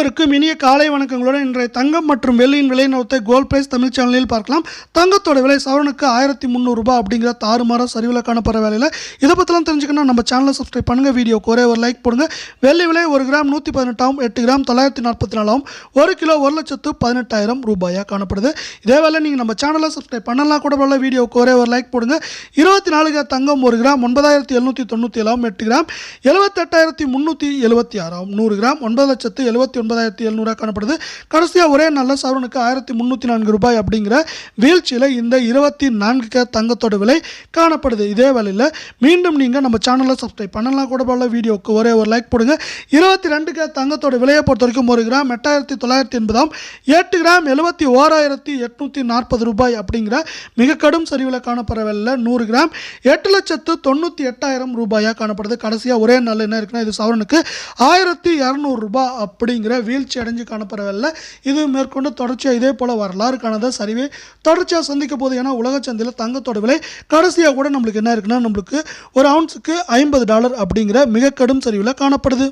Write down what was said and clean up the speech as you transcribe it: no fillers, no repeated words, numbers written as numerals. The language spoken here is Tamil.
அனைவருக்கும் இனிய காலை வணக்கங்களுடன் இன்றைய தங்கம் மற்றும் வெள்ளியின் விலை நிலவரத்தை கோல்ட் பிரைஸ் தமிழ் சேனலில் பார்க்கலாம். தங்கத்தோட விலை சவரனுக்கு 1300 ரூபாய் அப்படிங்கிற தாறுமாற சரிவில் காணப்படுற வேலையில் இதை பற்றிலாம் தெரிஞ்சுக்கணும். நம்ம சேனலை சப்ஸ்கிரைப் பண்ணுங்கள், வீடியோக்கு ஒரே ஒரு லைக் போடுங்க. வெள்ளி விலை 1 கிராம் 118, 8 கிராம் 944, 1 கிலோ 1,18,000 ரூபாயாக காணப்படுது. இதே வேலை நீங்கள் நம்ம சேனலை சப்ஸ்கிரைப் பண்ணலாம் கூட போல, வீடியோக்கு ஒரே ஒரு லைக் போடுங்க. 24 தங்கம் 1 கிராம் 9,797, 8 கிராம் 78,376, 100 கிராம் 9,79,700 காணப்படுது. கடைசியாக ஒரே நல்ல சவரனுக்கு 1,304 ரூபாய் அப்படிங்கிற வீழ்ச்சியில் இந்த 24 தங்கத்தோட விலை காணப்படுது. இதே வேலையில் மீண்டும் நீங்கள் நம்ம சேனலை சப்ஸ்கிரைப் பண்ணலாம் கூட போல, வீடியோக்கு ஒரே ஒரு லைக் போடுங்க. 22 தங்கத்தோட விலையை பொறுத்த வரைக்கும் 1 கிராம் 8,980, 8 கிராம் 71,840 ரூபாய் அப்படிங்கிற மிக கடும் சரிவில் காணப்படுற வேலையில் 100 கிராம் 8,98,000 ரூபாயாக காணப்படுது. கடைசியாக ஒரே நாள் என்ன இருக்குன்னா, இது சவரனுக்கு 1,200 ரூபாய் அப்படிங்கிற வீழ்ச்சி அடைஞ்சு காணப்படவில்லை. இது மேற்கொண்டு தொடர்ச்சியாக இதே போல் வரலாறு காணாத சரிவை தொடர்ச்சியாக சந்திக்க போது. ஏன்னா உலக சந்தையில் தங்கத்தோட விலை கடைசியாக கூட நம்மளுக்கு என்ன இருக்குன்னா, நம்மளுக்கு ஒரு அவுன்ஸுக்கு $50 அப்படிங்கிற மிக கடும் சரிவில் காணப்படுது.